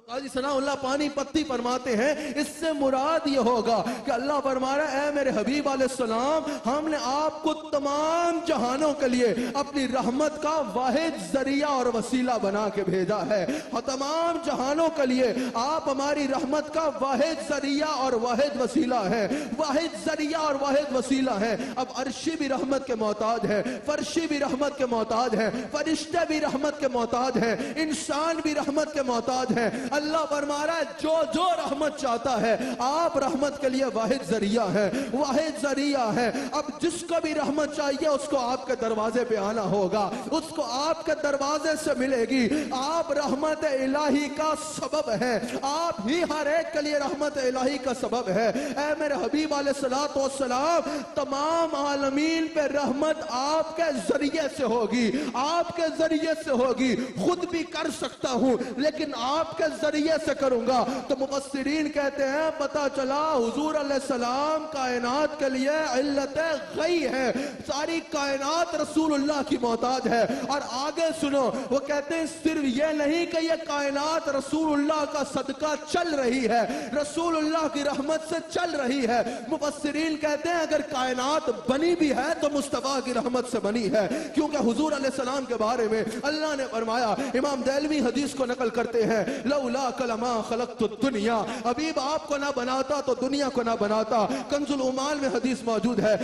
قاضی ثناء اللہ پانی پتی فرماتے ہیں اس سے مراد یہ ہوگا کہ اللہ فرما رہا ہے اے میرے حبیب علیہ السلام ہم نے آپ کو تمام جہانوں کے لیے اپنی رحمت کا واحد ذریعہ اور وسیلہ بنا کے بھیجا ہے. اور تمام جہانوں کے لیے آپ ہماری رحمت کا واحد ذریعہ اور واحد وسیلہ ہے, واحد ذریعہ اور واحد وسیلہ ہے. اب عرشی بھی رحمت کے محتاج ہے, فرشی بھی رحمت کے محتاج ہے, فرشتے بھی رحمت کے محتاج ہیں, انسان بھی رحمت کے محتاج ہیں. اللہ فرما رہا ہے جو رحمت چاہتا ہے آپ رحمت کے لیے واحد ذریعہ ہیں, واحد ذریعہ ہیں. اب جس کو بھی رحمت چاہیے اس کو آپ کے دروازے پہ آنا ہوگا, اس کو آپ کے دروازے سے ملے گی. آپ رحمت الہی کا سبب ہیں, آپ ہی ہر ایک کے لیے رحمت الہی کا سبب ہے. اے میرے حبیب علیہ الصلوۃ والسلام تمام عالمین پہ رحمت آپ کے ذریعے سے ہوگی, آپ کے ذریعے سے ہوگی. خود بھی کر سکتا ہوں لیکن آپ کے ذریعے سے کروں گا. تو مفسرین کہتے ہیں پتہ چلا حضور علیہ السلام کائنات کے لیے علت غی ہے, ساری کائنات رسول اللہ کی محتاج ہے. اور آگے سنو وہ کہتے ہیں صرف یہ نہیں کہ یہ کائنات رسول اللہ کا صدقہ چل رہی ہے, رسول اللہ کی رحمت سے چل رہی ہے. مفسرین کہتے ہیں اگر کائنات بنی بھی ہے تو مصطفیٰ کی رحمت سے بنی ہے, کیونکہ حضور علیہ السلام کے بارے میں اللہ نے فرمایا, امام دہلوی حدیث کو نقل کرتے ہیں لولا کلما خلقت الدنیا, حبیب آپ کو نہ بناتا تو دنیا کو نہ بناتا. کنز العمال میں حدیث موجود ہے,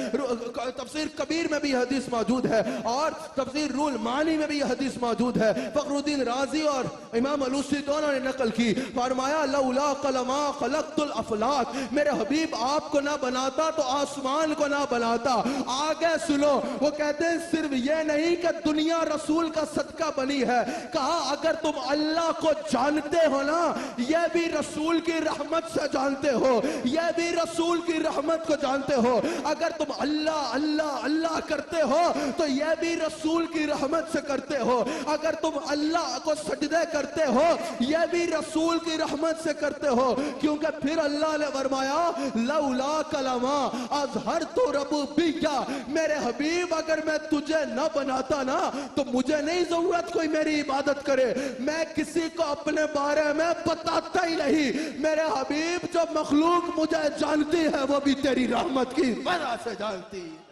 تفسیر کبیر میں بھی حدیث موجود ہے, اور تفسیر رول مانی میں بھی حدیث موجود ہے. فخر الدین رازی اور امام علوسی دونوں نے نقل کی, فرمایا لولا کلما خلقت الافلاک, میرے حبیب آپ کو نہ بناتا تو آسمان کو نہ بناتا. آگے سنو وہ کہتے ہیں صرف یہ نہیں کہ دنیا رسول کا صدقہ بنی ہے, کہا اگر تم اللہ کو جانتے ہو نا یہ بھی رسول کی رحمت سے جانتے ہو, یہ بھی رسول کی رحمت کو جانتے ہو. اگر تم اللہ اللہ اللہ کرتے ہو تو یہ بھی رسول کی رحمت سے کرتے ہو. اگر تم اللہ کو سجدے کرتے ہو یہ بھی رسول کی رحمت سے کرتے ہو, کیونکہ پھر اللہ نے فرمایا لولا کلما اظہرت ربوبیہ, میرے حبیب اگر میں تجھے نہ بناتا نا تو مجھے نہیں ضرورت کوئی میری عبادت کرے, میں کسی کو اپنے بارے میں بتاتا ہی نہیں. میرے حبیب جو مخلوق مجھے جانتی ہے وہ بھی تیری رحمت کی وجہ سے جانتی ہے,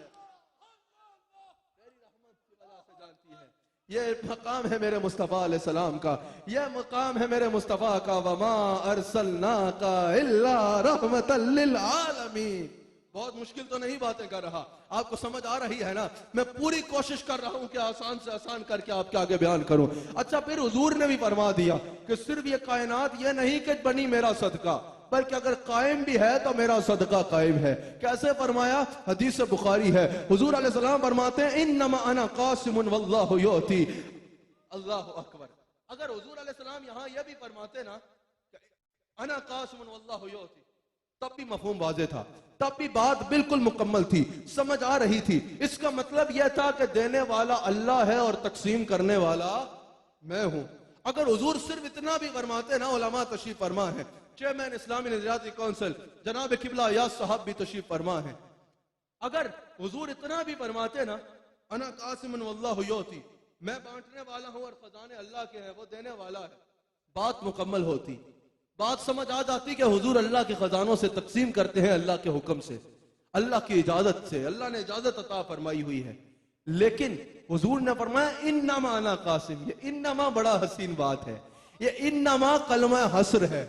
تیری رحمت کی وجہ سے جانتی ہے. یہ مقام ہے میرے مصطفیٰ علیہ السلام کا, یہ مقام ہے میرے مصطفیٰ کا. وما ارسلناک الا رحمتا للعالمین. بہت مشکل تو نہیں باتیں کر رہا, آپ کو سمجھ آ رہی ہے نا, میں پوری کوشش کر رہا ہوں کہ آسان سے آسان کر کے آپ کے آگے بیان کروں. اچھا پھر حضور نے بھی فرما دیا کہ صرف یہ کائنات یہ نہیں کہ بنی میرا صدقہ, بلکہ اگر قائم بھی ہے تو میرا صدقہ قائم ہے. کیسے فرمایا؟ حدیث بخاری ہے, حضور علیہ السلام فرماتے ہیں انما انا قاسم واللہ یؤتی. اللہ اکبر. اگر حضور علیہ السلام یہاں یہ بھی فرماتے نا انا قاسم واللہ یؤتی تب بھی مفہوم واضح تھا, تب بھی بات بالکل مکمل تھی, سمجھ آ رہی تھی. اس کا مطلب یہ تھا کہ دینے والا اللہ ہے اور تقسیم کرنے والا میں ہوں. اگر حضور صرف اتنا بھی فرماتے نا, علماء تشریف فرما ہے, چیئرمین اسلامی نظریاتی کونسل جناب قبلہ یاس صاحب بھی تشریف فرما ہے, اگر حضور اتنا بھی فرماتے نا انا قاسم واللہ یؤتی, میں بانٹنے والا ہوں اور خزانے اللہ کے ہیں, وہ دینے والا ہے, بات مکمل ہوتی. بات سمجھ آ جاتی کہ حضور اللہ کے خزانوں سے تقسیم کرتے ہیں اللہ کے حکم سے, اللہ کی اجازت سے, اللہ نے اجازت عطا فرمائی ہوئی ہے. لیکن حضور نے فرمایا انما انا قاسم. یہ انما بڑا حسین بات ہے, یہ انما کلمہ حصر ہے.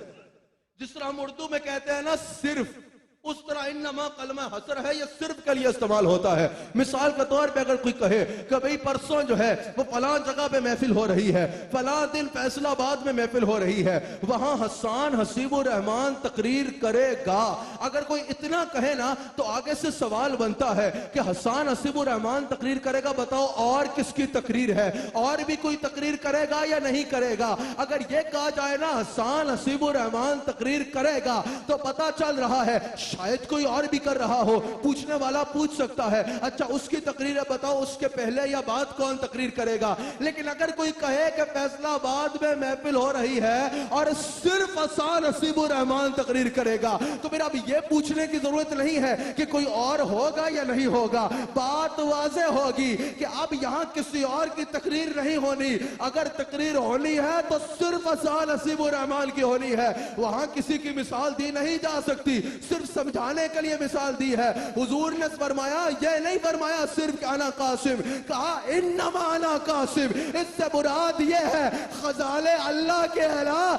جس طرح ہم اردو میں کہتے ہیں نا صرف, اس طرح انما کلمہ حسر ہے، یہ صرف کے لیے استعمال ہوتا ہے۔ مثال کے طور پہ اگر کوئی کہے کہ بھئی پرسوں جو ہے وہ فلاں جگہ پہ محفل ہو رہی ہے، فلاں دن فیصل آباد میں محفل ہو رہی ہے، وہاں حسان حسیب الرحمان تقریر کرے گا، اگر کوئی اتنا کہے نا تو آگے سے سوال بنتا ہے کہ حسان حسیب الرحمان تقریر کرے گا، بتاؤ اور کس کی تقریر ہے؟ اور بھی کوئی تقریر کرے گا یا نہیں کرے گا؟ اگر یہ کہا جائے نا حسان حسیب الرحمان تقریر کرے گا تو پتا چل رہا ہے شاید کوئی اور بھی کر رہا ہو۔ پوچھنے والا پوچھ سکتا ہے اچھا اس کی تقریر ہے، بتاؤ اس کے پہلے یا بعد کون تقریر کرے گا؟ لیکن اگر کوئی کہے کہ فیصل آباد میں محفل ہو رہی ہے اور صرف حسان حسیب الرحمان تقریر کرے گا تو پھر اب یہ پوچھنے کی ضرورت نہیں ہے کہ کوئی اور ہوگا یا نہیں ہوگا، بات واضح ہوگی کہ اب یہاں کسی اور کی تقریر نہیں ہونی، اگر تقریر ہونی ہے تو صرف حسان حسیب الرحمان کی ہونی ہے، وہاں کسی کی مثال دی نہیں جا سکتی، صرف سمجھانے کے لیے مثال دی ہے۔ حضور نے فرمایا، یہ نہیں فرمایا صرف کہ انا قاسم، کہا انما انا قاسم، اس سے مراد یہ ہے خزانے اللہ کے علاوہ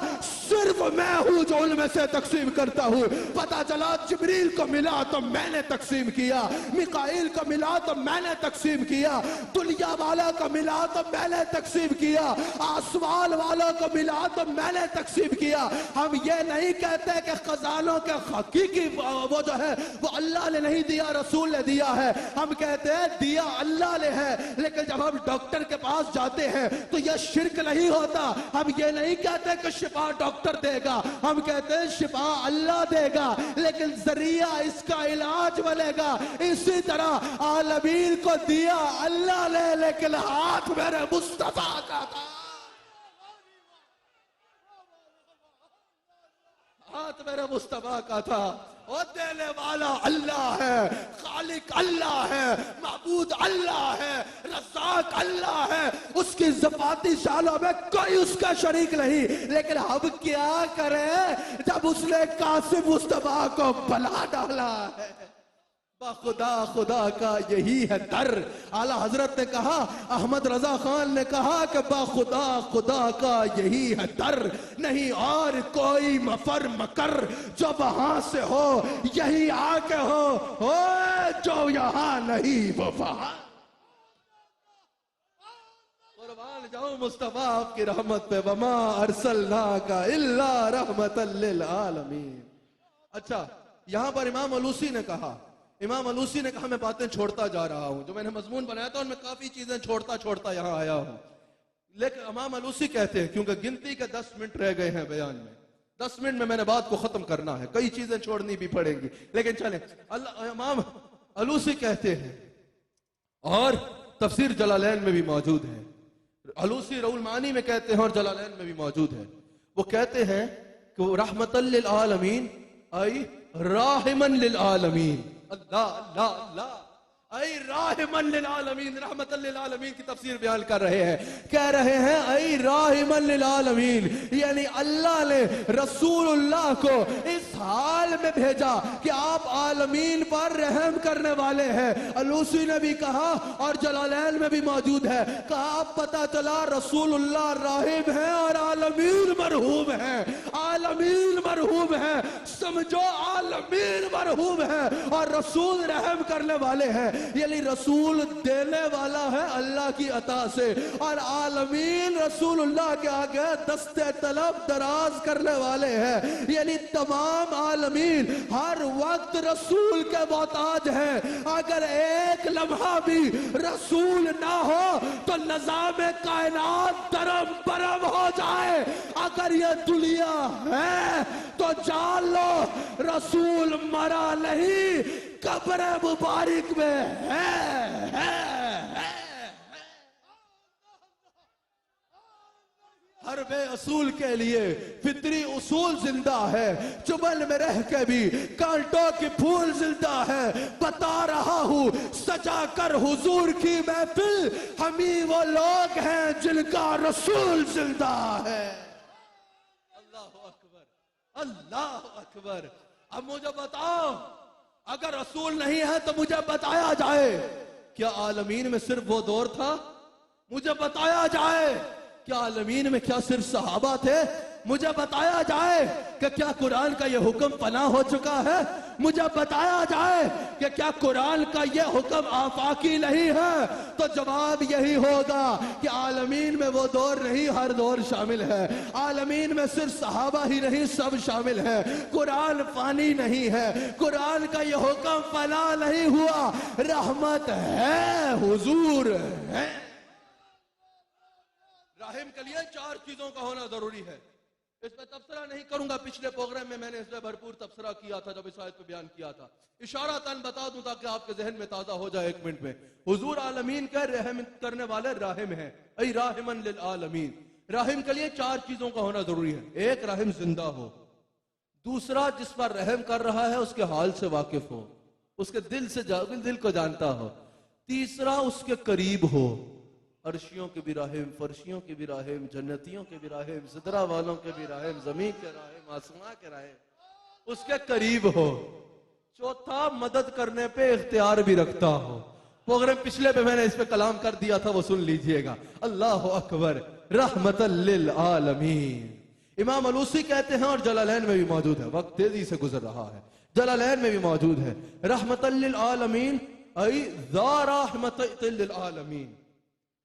صرف میں ہوں جو ان میں سے تقسیم کرتا ہوں۔ پتا چلا جبریل کو ملا تو میں نے تقسیم کیا، میکائیل کو ملا تو میں نے تقسیم کیا، دنیا والا کو ملا تو میں نے تقسیم کیا، آسمان والوں کو ملا تو میں نے تقسیم کیا۔ ہم یہ نہیں کہتے کہ خزانوں کے حقیقی وہ جو ہے وہ اللہ نے نہیں دیا، رسول نے دیا ہے، ہم کہتے ہیں دیا اللہ نے ہے، لیکن جب ہم ڈاکٹر کے پاس جاتے ہیں تو یہ شرک نہیں ہوتا، ہم یہ نہیں کہتے کہ شفا ڈاکٹر دے گا، ہم کہتے ہیں شفا اللہ دے گا، لیکن ذریعہ اس کا علاج بنے گا۔ اسی طرح عالمین کو دیا اللہ نے، لیکن ہاتھ میرے مصطفیٰ کا تھا، ہاتھ میرے مصطفیٰ کا تھا۔ اور دینے والا اللہ ہے، خالق اللہ ہے، معبود اللہ ہے، رزاق اللہ ہے، اس کی ذاتی شانوں میں کوئی اس کا شریک نہیں، لیکن ہم کیا کریں جب اس نے قاسم مصطفیٰ کو بلا ڈالا ہے؟ خدا خدا کا یہی ہے در۔ اعلیٰ حضرت نے کہا، احمد رضا خان نے کہا کہ با خدا خدا کا یہی ہے در، نہیں اور کوئی مفر مکر جو وہاں سے ہو یہی آ کے ہو جو یہاں نہیں وہ وہاں۔ قربان جاؤں مصطفیٰ آپ کی رحمت پہ، وما ارسلناک الا رحمتا للعالمین۔ اچھا یہاں پر امام علوسی نے کہا، امام علوسی نے کہا میں باتیں چھوڑتا جا رہا ہوں، جو میں نے مضمون بنایا تھا ان میں کافی چیزیں چھوڑتا یہاں آیا ہوں، لیکن امام علوسی کہتے ہیں کیونکہ گنتی کے 10 منٹ رہ گئے ہیں بیان میں، 10 منٹ میں میں نے بات کو ختم کرنا ہے، کئی چیزیں چھوڑنی بھی پڑیں گی، لیکن چلیں امام علوسی کہتے ہیں، اور تفسیر جلالین میں بھی موجود ہے، علوسی روح المعانی میں کہتے ہیں اور جلالین میں بھی موجود ہے، وہ کہتے ہیں کہ وہ رحمت للعالمین ای راحمن للعالمین، اللہ اللہ اللہ، اے راحمن للعالمین، رحمت للعالمین کی تفسیر بیان کر رہے ہیں، کہہ رہے ہیں اے راحمن للعالمین، یعنی اللہ نے رسول اللہ کو اس حال میں بھیجا کہ آپ عالمین پر رحم کرنے والے ہیں۔ علوسی نے بھی کہا اور جلالین میں بھی موجود ہے، کہا اب پتا چلا رسول اللہ راحم ہیں اور عالمین مرحوم ہیں، عالمین مرحوم ہیں، سمجھو عالمین مرحوم ہیں اور رسول رحم کرنے والے ہیں، یعنی رسول دینے والا ہے اللہ کی عطا سے اور عالمین رسول اللہ کے آگے دست طلب دراز کرنے والے ہیں، یعنی تمام عالمین ہر وقت رسول کے محتاج ہیں۔ اگر ایک لمحہ بھی رسول نہ ہو تو نظام کائنات درم برم ہو جائے، اگر یہ دنیا ہے تو جان لو رسول مرا نہیں، قبر مبارک میں ہے۔ ہر بے اصول کے لیے فطری اصول زندہ ہے، چبل میں رہ کے بھی کانٹوں کی پھول زندہ ہے، بتا رہا ہوں سجا کر حضور کی محفل ہم ہی وہ لوگ ہیں جن کا رسول زندہ ہے۔ اللہ اکبر اللہ اکبر۔ اب مجھے بتاؤ اگر رسول نہیں ہے تو مجھے بتایا جائے کیا عالمین میں صرف وہ دور تھا؟ مجھے بتایا جائے کیا عالمین میں کیا صرف صحابہ تھے؟ مجھے بتایا جائے کہ کیا قرآن کا یہ حکم فنا ہو چکا ہے؟ مجھے بتایا جائے کہ کیا قرآن کا یہ حکم آفاقی نہیں ہے؟ تو جواب یہی ہوگا کہ عالمین میں وہ دور نہیں، ہر دور شامل ہے۔ عالمین میں صرف صحابہ ہی نہیں، سب شامل ہے۔ قرآن فانی نہیں ہے، قرآن کا یہ حکم فنا نہیں ہوا، رحمت ہے، حضور ہے۔ رحم کے لیے 4 چیزوں کا ہونا ضروری ہے۔ اس پہ تبصرہ نہیں کروں گا، پچھلے پروگرام میں میں نے اس پہ بھرپور تبصرہ کیا تھا جب اس آیت پہ بیان کیا تھا۔ اشارتاً بتا دوں تاکہ آپ کے ذہن میں تازہ ہو جائے 1 منٹ میں۔ حضور عالمین کا رحم کرنے والے راحم ہیں، ای راحمن للعالمین۔ رحم کے لیے 4 چیزوں کا ہونا ضروری ہے۔ 1، رحم زندہ ہو۔ دوسرا، جس پر رحم کر رہا ہے اس کے حال سے واقف ہو، اس کے دل کو جانتا ہو۔ تیسرا، اس کے قریب ہو، عرشیوں کے بھی رحم، فرشیوں کے بھی رحم، جنتیوں کے بھی رحم، سدرہ والوں کے بھی رحم، زمین کے رحم، آسمان کے رحم، اس کے قریب ہو۔ چوتھا، مدد کرنے پہ اختیار بھی رکھتا ہو۔ پروگرام پچھلے پہ میں نے اس پہ کلام کر دیا تھا، وہ سن لیجئے گا۔ اللہ اکبر، رحمت للعالمین۔ امام علوسی کہتے ہیں، اور جلالین میں بھی موجود ہے، وقت تیزی سے گزر رہا ہے، جلالین میں بھی موجود ہے، رحمت للعالمین ای ذا رحمت للعالمین۔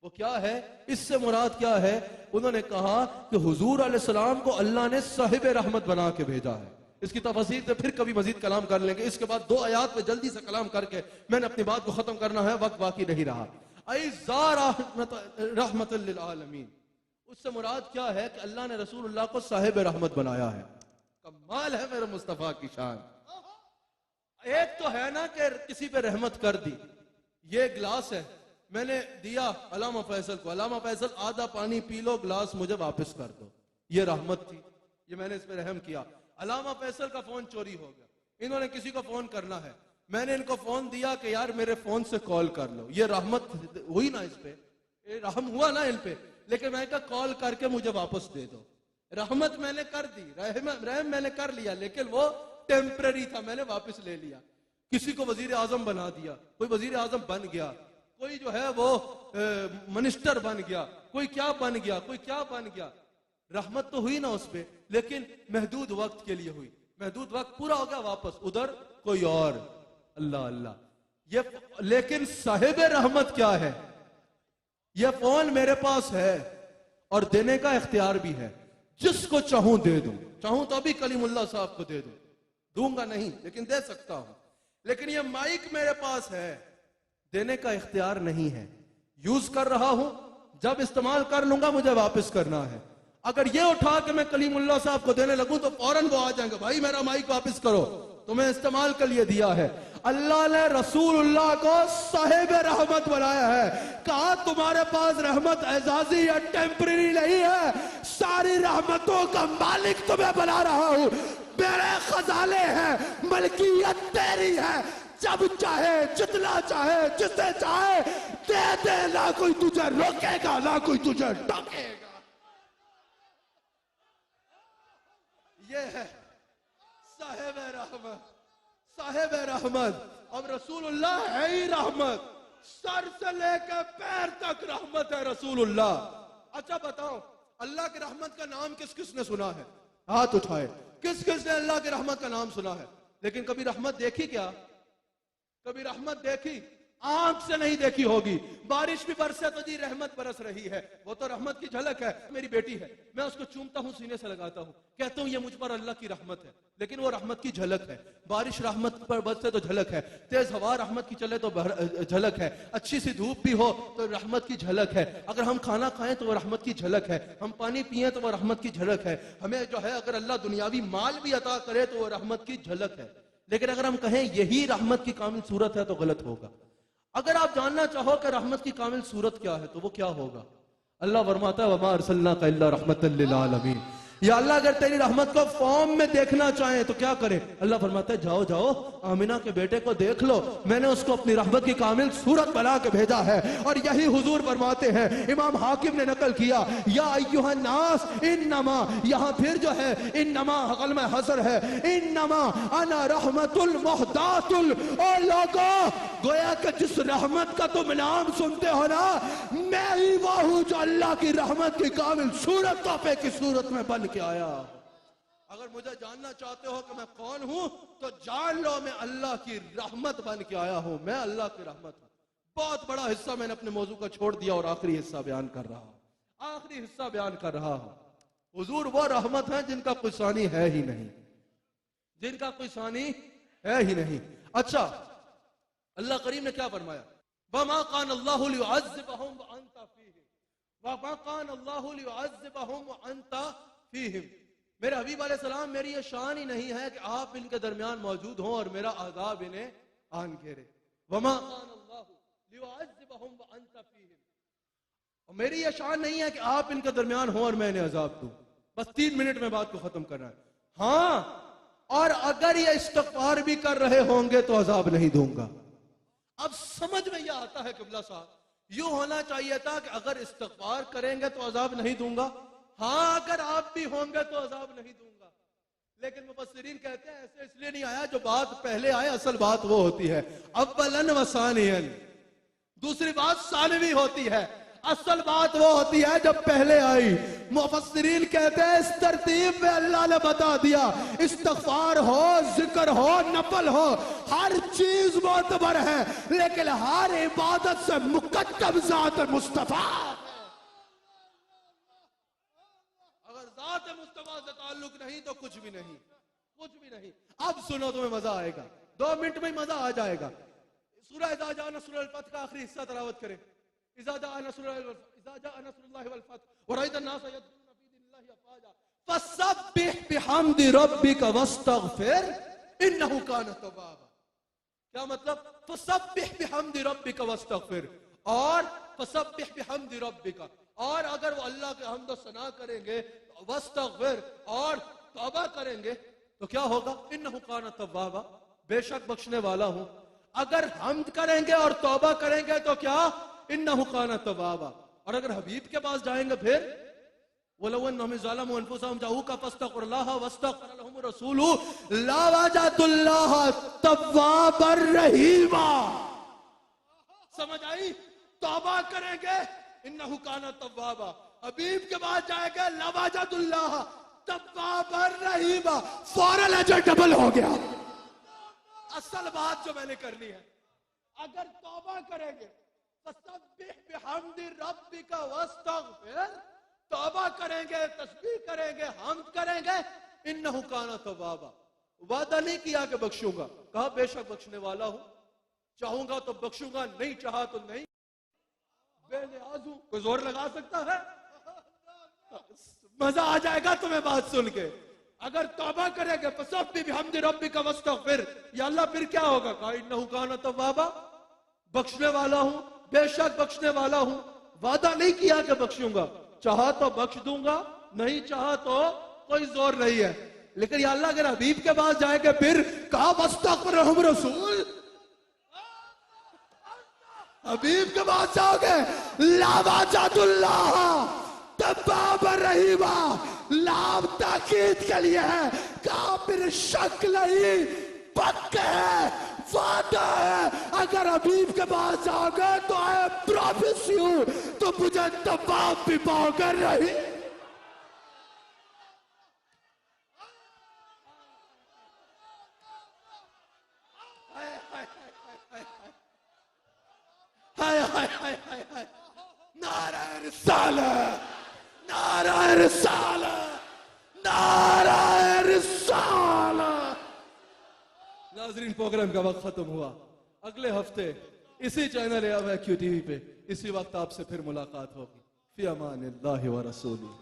وہ کیا ہے؟ اس سے مراد کیا ہے؟ انہوں نے کہا کہ حضور علیہ السلام کو اللہ نے صاحب رحمت بنا کے بھیجا ہے۔ اس کی تفاصیل سے پھر کبھی مزید کلام کر لیں گے۔ اس کے بعد 2 آیات پہ جلدی سے کلام کر کے میں نے اپنی بات کو ختم کرنا ہے، وقت باقی نہیں رہا۔ ای ذا رحمت للعالمین، اس سے مراد کیا ہے کہ اللہ نے رسول اللہ کو صاحب رحمت بنایا ہے۔ کمال ہے میرے مصطفیٰ کی شان۔ ایک تو ہے نا کہ کسی پہ رحمت کر دی۔ یہ گلاس ہے، میں نے دیا علامہ فیصل کو، علامہ فیصل آدھا پانی پی لو، گلاس مجھے واپس کر دو، یہ رحمت تھی، یہ میں نے اس پہ رحم کیا۔ علامہ فیصل کا فون چوری ہو گیا، انہوں نے کسی کو فون کرنا ہے، میں نے ان کو فون دیا کہ یار میرے فون سے کال کر لو، یہ رحمت ہوئی نا، اس پہ رحم ہوا نا ان پہ، لیکن میں کہا کال کر کے مجھے واپس دے دو۔ رحمت میں نے کر دی، رحم میں نے کر لیا، لیکن وہ ٹیمپرری تھا، میں نے واپس لے لیا۔ کسی کو وزیر اعظم بنا دیا، کوئی وزیر اعظم بن گیا، کوئی جو ہے وہ منسٹر بن گیا، کوئی کیا بن گیا، کوئی کیا بن گیا، رحمت تو ہوئی نا اس پہ، لیکن محدود وقت کے لیے ہوئی، محدود وقت پورا ہو گیا، واپس ادھر کوئی اور۔ اللہ اللہ، یہ لیکن صاحب رحمت کیا ہے؟ یہ فون میرے پاس ہے اور دینے کا اختیار بھی ہے، جس کو چاہوں دے دوں، چاہوں تو ابھی کلیم اللہ صاحب کو دے دوں، دوں گا نہیں لیکن دے سکتا ہوں، لیکن یہ مائک میرے پاس ہے، دینے کا اختیار نہیں ہے، یوز کر رہا ہوں، جب استعمال کر لوں گا مجھے واپس کرنا ہے۔ اگر یہ اٹھا کے میں کلیم اللہ صاحب کو دینے لگوں تو فوراً وہ آ جائیں گے، بھائی میرا مائک واپس کرو، تمہیں استعمال کے لیے دیا ہے۔ اللہ نے رسول اللہ کو صاحب رحمت بنایا ہے، کہا تمہارے پاس رحمت اعزازی یا ٹیمپرری نہیں ہے، ساری رحمتوں کا مالک تمہیں بنا رہا ہوں، میرے خزانے ہیں، ملکیت تیری ہے، جب چاہے جتنا چاہے جسے چاہے دے دے، نہ کوئی تجھے روکے گا نہ کوئی تجھے ڈاکے گا۔ یہ ہے صاحب رحمت، صاحب رحمت۔ اب رسول اللہ ہے ہی رحمت، سر سے لے کے پیر تک رحمت ہے رسول اللہ۔ اچھا بتاؤ، اللہ کی رحمت کا نام کس کس نے سنا ہے؟ ہاتھ اٹھائے، کس کس نے اللہ کی رحمت کا نام سنا ہے؟ لیکن کبھی رحمت دیکھی کیا؟ کبھی رحمت دیکھی؟ آنکھ سے نہیں دیکھی ہوگی، بارش بھی برسے تو جی رحمت برس رہی ہے، وہ تو رحمت کی جھلک ہے۔ میری بیٹی ہے، میں اس کو چومتا ہوں، سینے سے لگاتا ہوں، کہتا ہوں یہ مجھ پر اللہ کی رحمت ہے، لیکن وہ رحمت کی جھلک ہے۔ بارش رحمت پر برسے تو جھلک ہے، تیز ہوا رحمت کی چلے تو جھلک ہے، اچھی سی دھوپ بھی ہو تو رحمت کی جھلک ہے، اگر ہم کھانا کھائیں تو وہ رحمت کی جھلک ہے، ہم پانی پئیں تو وہ رحمت کی جھلک ہے، ہمیں جو ہے اگر اللہ دنیاوی مال بھی عطا کرے تو وہ رحمت کی جھلک ہے۔ لیکن اگر ہم کہیں یہی رحمت کی کامل صورت ہے تو غلط ہوگا۔ اگر آپ جاننا چاہو کہ رحمت کی کامل صورت کیا ہے تو وہ کیا ہوگا؟ اللہ فرماتا ہے وَمَا أَرْسَلْنَاكَ إِلَّا رَحْمَةً لِلْعَالَمِينَ، یا اللہ اگر تیری رحمت کو فارم میں دیکھنا چاہیں تو کیا کریں؟ اللہ فرماتا ہے جاؤ جاؤ آمینہ کے بیٹے کو دیکھ لو، میں نے اس کو اپنی رحمت کی کامل صورت بنا کے بھیجا ہے۔ اور یہی حضور فرماتے ہیں، امام حاکم نے نقل کیا، یا ایھا الناس انما، یہاں پھر جو ہے انما قلم حصر ہے، انما انا رحمت المہدات، او لوگوں گویا کہ جس رحمت کا تم نام سنتے ہو نا، میں ہی وہ ہوں جو اللہ کی رحمت کی کامل صورت تحفے کی صورت میں بن کے آیا۔ اگر مجھے جاننا چاہتے ہو کہ میں کون ہوں تو جان لو میں اللہ کی رحمت بن کے آیا ہوں، میں اللہ کی رحمت ہوں۔ بہت بڑا حصہ میں نے اپنے موضوع کا چھوڑ دیا اور آخری حصہ بیان کر رہا ہوں، آخری حصہ بیان کر رہا ہوں۔ حضور وہ رحمت ہیں جن کا کوئی ثانی ہے ہی نہیں، جن کا کوئی ثانی ہے ہی نہیں۔ اچھا اللہ کریم نے کیا فرمایا؟ وَمَا قَانَ اللَّهُ لِيُعَذِّبَهُمْ وَأَنْتَ فِيهِمْ وَمَا قَانَ اللَّهُ لِيُعَذِّبَهُمْ وَأَنْتَ فِيهِمْ۔ میرے حبیب علیہ السلام میری یہ شان ہی نہیں ہے کہ آپ ان کے درمیان موجود ہوں اور میرا عذاب انہیں آن گھیرے۔ وَمَا قَانَ اللَّهُ لِيُعَذِّبَهُمْ وَأَنْتَ فِيهِمْ، اور میری یہ شان نہیں ہے کہ آپ ان کے درمیان ہوں اور میں انہیں عذاب دوں۔ بس 3 منٹ میں بات کو ختم کرنا ہے۔ ہاں، اور اگر یہ استغفار بھی کر رہے ہوں گے تو عذاب نہیں دوں گا۔ اب سمجھ میں یہ آتا ہے قبلہ صاحب، یوں ہونا چاہیے تھا کہ اگر استغفار کریں گے تو عذاب نہیں دوں گا، ہاں اگر آپ بھی ہوں گے تو عذاب نہیں دوں گا۔ لیکن مفسرین کہتے ہیں ایسے اس لیے نہیں آیا، جو بات پہلے آئے اصل بات وہ ہوتی ہے اولاً و ثانیاً، دوسری بات ثانوی ہوتی ہے، اصل بات وہ ہوتی ہے جب پہلے آئی۔ مفسرین کہتے ہیں اس ترتیب میں اللہ نے بتا دیا، استغفار ہو، ذکر ہو، نفل ہو، ہر چیز معتبر ہے، لیکن ہر عبادت سے مقدم ذات مصطفیٰ۔ اگر ذات مصطفیٰ سے تعلق نہیں تو کچھ بھی نہیں، کچھ بھی نہیں۔ اب سنو تمہیں مزہ آئے گا، 2 منٹ میں مزہ آ جائے گا۔ سورہ اذا جاء نصر الفتح کا آخری حصہ تلاوت کریں۔ اذا جاء نصر اللہ والفتح ورأيت الناس يدخلون في دين الله افواجا فسبح بحمد ربك واستغفر انه كان توابا۔ کیا مطلب؟ فسبح بحمد ربك واستغفر، اور فسبح بحمد ربك، اور اگر وہ اللہ کے حمد و ثنا کریں گے واستغفر، اور توبہ کریں گے تو کیا ہوگا؟ انه كان توابا، بے شک بخشنے والا ہوں۔ اگر حمد کریں گے اور توبہ کریں گے تو کیا؟ انه كان توابا۔ اور اگر حبیب کے پاس جائیں گے پھر وَلَوْ أَنَّهُمْ ظَلَمُوا أَنفُسَهُمْ جَاءُوكَ فَاسْتَغْفَرُوا اللَّهَ وَاسْتَغْفَرَ لَهُمُ الرَّسُولُ لَوَجَدُوا اللَّهَ تَوَّابًا رَحِيمًا۔ سمجھ آئی؟ توبہ کریں گے انه كان توابا، حبیب کے پاس جائیں گے لَوَجَدُوا اللَّهَ تَوَّابًا رَحِيمًا، فوراً اجر ڈبل ہو گیا۔ اصل بات جو میں نے کرنی ہے، اگر توبہ کریں گے فسبح بحمد ربک واستغفر، توبہ کریں گے، تسبیح کریں گے، حمد کریں گے، انہ کان توابا۔ وعدہ نہیں کیا کہ بخشوں گا، کہا بے شک بخشنے والا ہوں، چاہوں گا تو بخشوں گا، نہیں چاہا تو نہیں، بے نیاز ہوں۔ کوئی زور لگا سکتا ہے؟ مزہ آ جائے گا تمہیں بات سن کے۔ اگر توبہ کریں گے فسبح بحمد ربک واستغفر، یا اللہ پھر کیا ہوگا؟ کہا انہ کان توابا، بخشنے والا ہوں، بے شک بخشنے والا ہوں۔ وعدہ نہیں کیا کہ بخشوں گا، چاہا تو بخش دوں گا، نہیں چاہا تو کوئی زور نہیں ہے۔ لیکن یا اللہ اگر حبیب کے پاس جائے گے پھر کہا واستغفر لہم الرسول، حبیب کے پاس جاؤ گے لَوَجَدُوا اللَّهَ توابا رحیما، لام تاکید کے لیے ہے، کہا پھر شک نہیں، پکا ہے، وعدہ ہے، اگر حبیب کے پاس جاؤ گے تو I promise you تو مجھے تواب بھی پاؤ گے رہی۔ نعرہ رسالت، نعرہ رسالت، نعرہ رسالت۔ ناظرین پروگرام کا وقت ختم ہوا، اگلے ہفتے اسی چینل AMQ TV پہ اسی وقت آپ سے پھر ملاقات ہوگی۔ فی امان اللہ و رسولہ۔